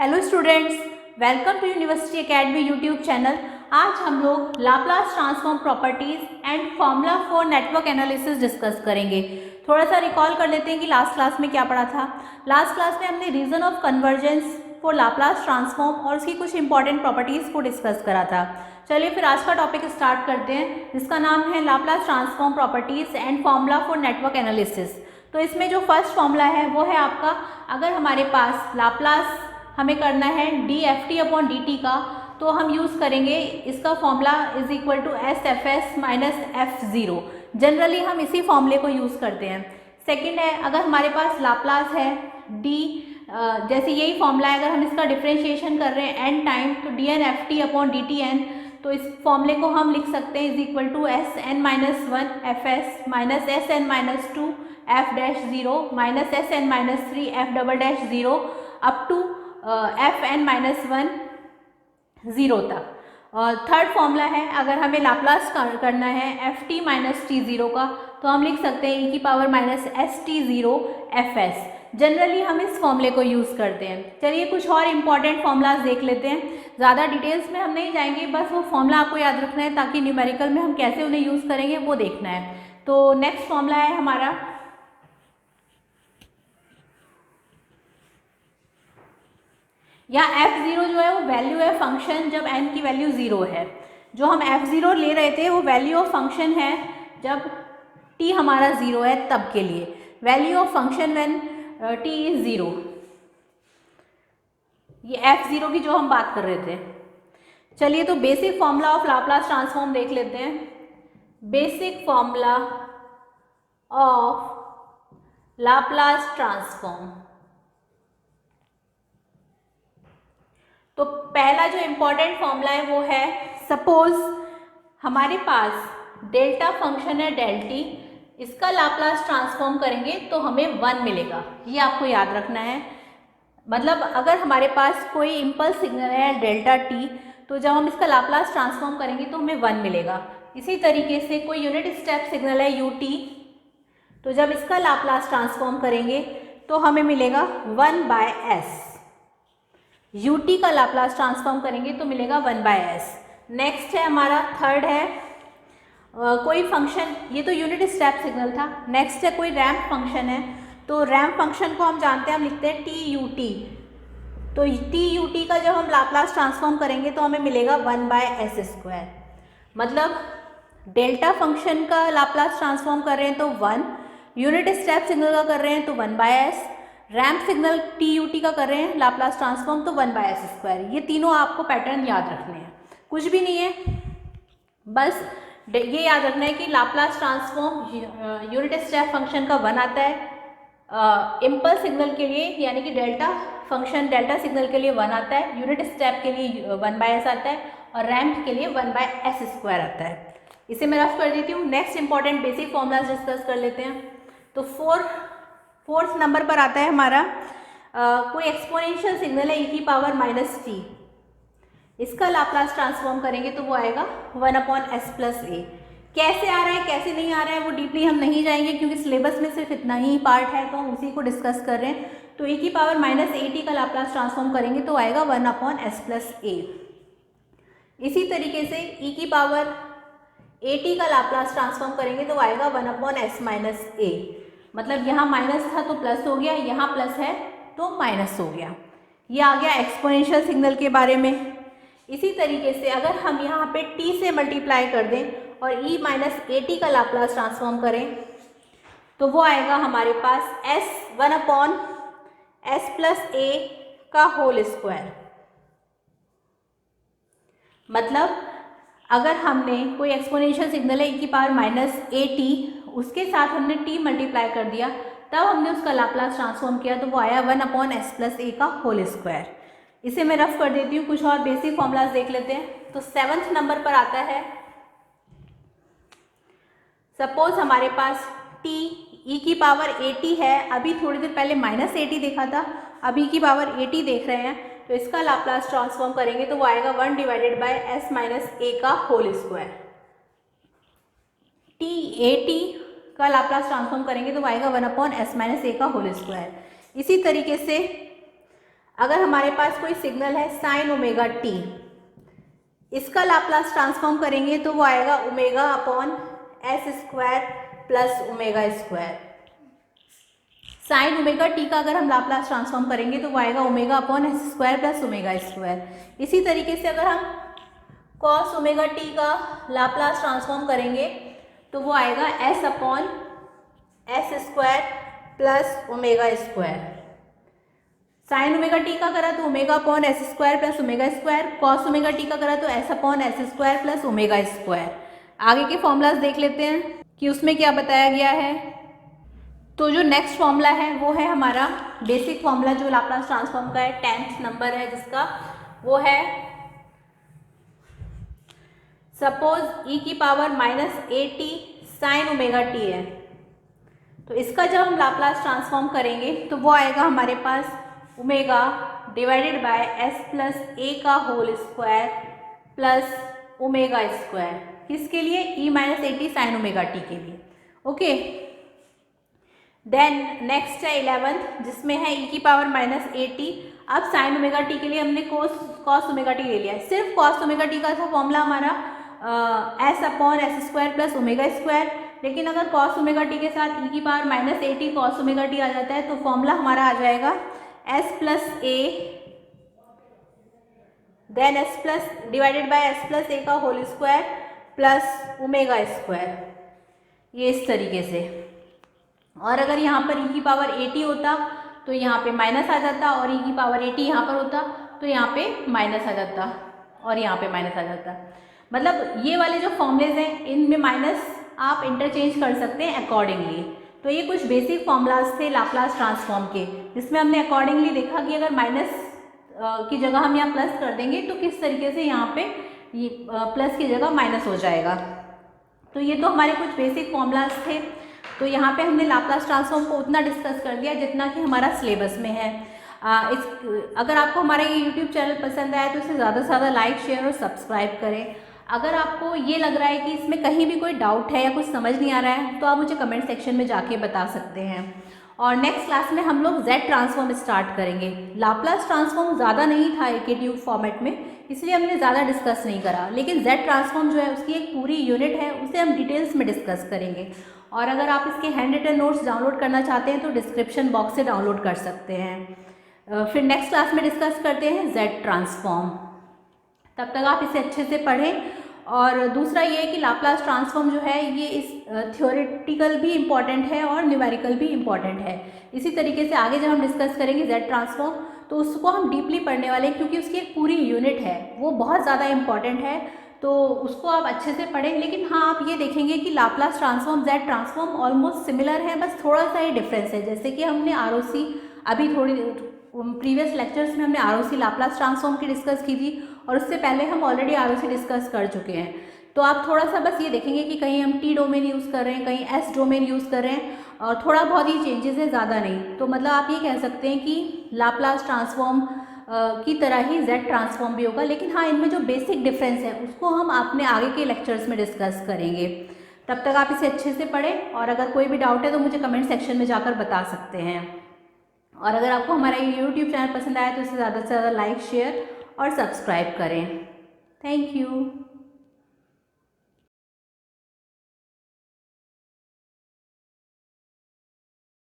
Hello students, welcome to university academy YouTube channel. आज हम लोग Laplace transform properties and formula for network analysis discuss करेंगे। थोड़ा सा रिकॉल कर लेते हैं कि लास्ट क्लास में क्या पढ़ा था। लास्ट क्लास में हमने region of convergence for Laplace transform और उसकी कुछ इंपॉर्टेंट प्रॉपर्टीज़ को डिस्कस करा था। चलिए फिर आज का टॉपिक स्टार्ट करते हैं, जिसका नाम है Laplace transform properties and formula for network analysis. तो इसमें जो फर्स्ट फॉर्मूला है वो है आपका, अगर हमारे पास लाप्लास हमें करना है डी अपॉन डी टी का, तो हम यूज़ करेंगे इसका formula is equal to S F S minus F zero. Generally हम इसी फॉर्मूले को यूज़ करते हैं। सेकंड है, अगर हमारे पास लाप्लास है डी, जैसे यही फॉर्मूला है, अगर हम इसका डिफ्रेंशिएशन कर रहे हैं एन टाइम, तो D N F T upon D T N, तो इस फॉर्मूले को हम लिख सकते हैं is equal to S N minus one F S minus S N minus two F dash zero minus S N minus three F double dash zero up to F N minus one zero तक। और third formula है, अगर हमें Laplace करना है F T minus T zero का, तो हम लिख सकते हैं ई की power minus S T zero F S. Generally हम इस फॉर्मूले को यूज़ करते हैं। चलिए कुछ और इंपॉर्टेंट फॉर्मूलाज देख लेते हैं। ज़्यादा डिटेल्स में हम नहीं जाएंगे, बस वो फॉर्मूला आपको याद रखना है ताकि न्यूमेरिकल में हम कैसे उन्हें यूज़ करेंगे वो देखना है। तो नेक्स्ट फॉर्मूला है हमारा, या f0 जो है वो वैल्यू है फंक्शन जब n की वैल्यू 0 है। जो हम f0 ले रहे थे वो वैल्यू ऑफ फंक्शन है जब t हमारा 0 है तब के लिए। Value of function when t is 0, ये f0 की जो हम बात कर रहे थे। चलिए तो basic formula of Laplace transform देख लेते हैं। Basic formula of Laplace transform, तो पहला जो इम्पॉर्टेंट फॉर्मूला है वो है, सपोज हमारे पास डेल्टा फंक्शन है डेल टी, इसका लाप्लास ट्रांसफॉर्म करेंगे तो हमें 1 मिलेगा। ये आपको याद रखना है। मतलब अगर हमारे पास कोई इम्पल्स सिग्नल है डेल्टा टी, तो जब हम इसका लाप्लास ट्रांसफॉर्म करेंगे तो हमें 1 मिलेगा। इसी तरीके से कोई यूनिट स्टेप सिग्नल है यू टी, तो जब इसका लाप्लास ट्रांसफॉर्म करेंगे तो हमें मिलेगा 1 बाय एस। यू टी का लाप्लास ट्रांसफॉर्म करेंगे तो मिलेगा 1 बाय एस। नेक्स्ट है हमारा, थर्ड है कोई फंक्शन, ये तो यूनिट स्टेप सिग्नल था। नेक्स्ट है कोई रैंप फंक्शन है, तो रैंप फंक्शन को हम जानते हैं, हम लिखते हैं टी यू टी। तो टी यू टी का जब हम लाप्लास ट्रांसफॉर्म करेंगे तो हमें मिलेगा 1 बाय एस स्क्वायर। मतलब डेल्टा फंक्शन का लाप्लास ट्रांसफॉर्म कर रहे हैं तो 1, यूनिट स्टेप सिग्नल का कर रहे हैं तो 1 by S, ramp signal T U T का कर रहे हैं लाप्लास ट्रांसफॉर्म तो 1 बाय एस स्क्वायर। ये तीनों आपको पैटर्न याद रखने हैं, कुछ भी नहीं है, बस ये याद रखना है कि Laplace transform unit step function का 1 आता है, इम्पल्स सिग्नल के लिए यानी कि डेल्टा फंक्शन डेल्टा सिग्नल के लिए 1 आता है, यूनिट स्टेप के लिए 1 बाय एस आता है और रैंप के लिए 1 बाय एस स्क्वायर आता है। इसे मैं रफ कर देती हूँ। Next important basic formulas discuss कर लेते हैं। तो फोर्थ नंबर पर आता है हमारा, कोई एक्सपोनेंशियल सिग्नल है ई की पावर माइनस टी, इसका लाप्लास ट्रांसफॉर्म करेंगे तो वो आएगा 1 अपॉन एस प्लस ए। कैसे आ रहा है कैसे नहीं आ रहा है वो डीपली हम नहीं जाएंगे, क्योंकि सिलेबस में सिर्फ इतना ही पार्ट है तो हम उसी को डिस्कस कर रहे हैं। तो ई की पावर माइनस ए टी का लाप्लास ट्रांसफॉर्म करेंगे तो आएगा 1 अपॉन एस प्लस ए। इसी तरीके से ई की पावर ए टी का लाप्लास ट्रांसफॉर्म करेंगे तो आएगा 1 अपॉन एस माइनस ए। मतलब यहाँ माइनस था तो प्लस हो गया, यहाँ प्लस है तो माइनस हो गया। ये आ गया एक्सपोनेंशियल सिग्नल के बारे में। इसी तरीके से अगर हम यहाँ पे t से मल्टीप्लाई कर दें और e माइनस ए टी का लाप्लास ट्रांसफॉर्म करें तो वो आएगा हमारे पास s 1 upon S plus a का होल स्क्वायर। मतलब अगर हमने कोई एक्सपोनेंशियल सिग्नल है e की पावर माइनस ए टी, उसके साथ हमने t मल्टीप्लाई कर दिया, तब हमने उसका लाप्लास ट्रांसफॉर्म किया तो वो आया 1 अपॉन एस प्लस ए का होल स्क्वायर। इसे मैं रफ कर देती हूँ। कुछ और बेसिक फॉर्मूलाज देख लेते हैं। तो 7th नंबर पर आता है, सपोज हमारे पास t e की पावर ए टी है, अभी थोड़ी देर पहले माइनस ए टी देखा था, अब e की पावर ए टी देख रहे हैं, तो इसका लाप्लास ट्रांसफॉर्म करेंगे तो वो आएगा 1 divided by S minus A का whole square. T A T का लाप्लास ट्रांसफॉर्म करेंगे तो आएगा 1 अपॉन एस माइनस ए का होल स्क्वायर। इसी तरीके से अगर हमारे पास कोई सिग्नल है साइन ओमेगा टी, इसका लाप्लास ट्रांसफॉर्म करेंगे तो वो आएगा omega upon s square plus omega square. Sign omega T का अगर हम लाप्लास ट्रांसफॉर्म करेंगे तो वो आएगा omega upon s square plus omega square. इसी तरीके से अगर हम कॉस ओमेगा टी का लाप्लास ट्रांसफॉर्म करेंगे तो वो आएगा S upon s square plus omega square. Sign omega T का करा तो omega upon s square plus omega square, cos omega T का करा तो S upon s square plus omega square. आगे के फॉर्मूलाज देख लेते हैं कि उसमें क्या बताया गया है। तो जो नेक्स्ट फॉर्मूला है वो है हमारा बेसिक फॉर्मूला जो लाप्लास ट्रांसफॉर्म का है, 10th नंबर है जिसका, वो है सपोज e की power -at sign omega T है। तो इसका जब हम लाप्लास ट्रांसफॉर्म करेंगे तो वो आएगा हमारे पास omega divided by s plus a का whole square plus omega square. किसके लिए? e minus a t sine omega t के लिए। ओके, देन नेक्स्ट है 11th जिसमें है e की पावर -at। अब साइन ओमेगा टी के लिए हमने कॉस ओमेगा टी ले लिया है। सिर्फ कॉस ओमेगा टी का था फॉर्मूला हमारा s upon s square plus omega square, लेकिन अगर कॉस ओमेगा टी के साथ e की power -at cos omega t आ जाता है तो फॉर्मूला हमारा आ जाएगा s plus a then s plus divided by s plus a का whole square plus omega square, ये इस तरीके से। और अगर यहाँ पर e की पावर 80 होता तो यहाँ पे माइनस आ जाता, और e की पावर 80 यहाँ पर होता तो यहाँ पे माइनस आ जाता और यहाँ पे माइनस आ जाता। मतलब ये वाले जो फॉर्मूलेज हैं इनमें माइनस आप इंटरचेंज कर सकते हैं अकॉर्डिंगली। तो ये कुछ बेसिक फॉर्मूलाज थे लाप्लास ट्रांसफॉर्म के, जिसमें हमने अकॉर्डिंगली देखा कि अगर माइनस की जगह हम यहाँ प्लस कर देंगे तो किस तरीके से यहाँ पे ये प्लस की जगह माइनस हो जाएगा। तो ये तो हमारे कुछ बेसिक फॉर्मूलाज थे। तो यहाँ पे हमने लाप्लास ट्रांसफॉर्म को उतना डिस्कस कर लिया जितना कि हमारा सिलेबस में है। अगर आपको हमारा ये यूट्यूब चैनल पसंद आया तो इसे ज़्यादा से ज़्यादा लाइक शेयर और सब्सक्राइब करें। अगर आपको ये लग रहा है कि इसमें कहीं भी कोई डाउट है या कुछ समझ नहीं आ रहा है तो आप मुझे कमेंट सेक्शन में जाके बता सकते हैं। और नेक्स्ट क्लास में हम लोग जेड ट्रांसफॉर्म स्टार्ट करेंगे। लाप्लास ट्रांसफॉर्म ज़्यादा नहीं था एक ट्यूब फॉर्मेट में, इसलिए हमने ज़्यादा डिस्कस नहीं करा, लेकिन जेड ट्रांसफॉर्म जो है उसकी एक पूरी यूनिट है, उसे हम डिटेल्स में डिस्कस करेंगे। और अगर आप इसके हैंड रिटन नोट्स डाउनलोड करना चाहते हैं तो डिस्क्रिप्शन बॉक्स से डाउनलोड कर सकते हैं। फिर नेक्स्ट क्लास में डिस्कस करते हैं जेड ट्रांसफॉर्म। तब तक आप इसे अच्छे से पढ़ें। और दूसरा ये है कि लाप्लास ट्रांसफॉर्म जो है ये इस थ्योरेटिकल भी इम्पॉर्टेंट है और न्यूमेरिकल भी इम्पॉर्टेंट है। इसी तरीके से आगे जब हम डिस्कस करेंगे जेड ट्रांसफॉर्म तो उसको हम डीपली पढ़ने वाले हैं, क्योंकि उसकी एक पूरी यूनिट है, वो बहुत ज़्यादा इम्पॉर्टेंट है। तो उसको आप अच्छे से पढ़ें। लेकिन हाँ, आप ये देखेंगे कि Laplace transform Z transform almost similar है, बस थोड़ा सा ही डिफरेंस है। जैसे कि हमने आरओसी अभी थोड़ी प्रीवियस लेक्चर्स में हमने आरओसी लाप्लास ट्रांसफॉर्म की डिस्कस की थी, और उससे पहले हम ऑलरेडी आरओसी डिस्कस कर चुके हैं। तो आप थोड़ा सा बस ये देखेंगे कि कहीं हम टी डोमेन यूज़ कर रहे हैं, कहीं एस डोमेन यूज़ कर रहे हैं, और थोड़ा बहुत ही चेंजेस है, ज़्यादा नहीं। तो मतलब आप ये कह सकते हैं कि लाप्लास ट्रांसफॉर्म की तरह ही जेड ट्रांसफॉर्म भी होगा। लेकिन हाँ, इनमें जो बेसिक डिफरेंस है उसको हम अपने आगे के लेक्चर्स में डिस्कस करेंगे। तब तक आप इसे अच्छे से पढ़ें, और अगर कोई भी डाउट है तो मुझे कमेंट सेक्शन में जाकर बता सकते हैं। और अगर आपको हमारा यूट्यूब चैनल पसंद आया तो इसे ज़्यादा से ज़्यादा लाइक शेयर और सब्सक्राइब करें। Thank you.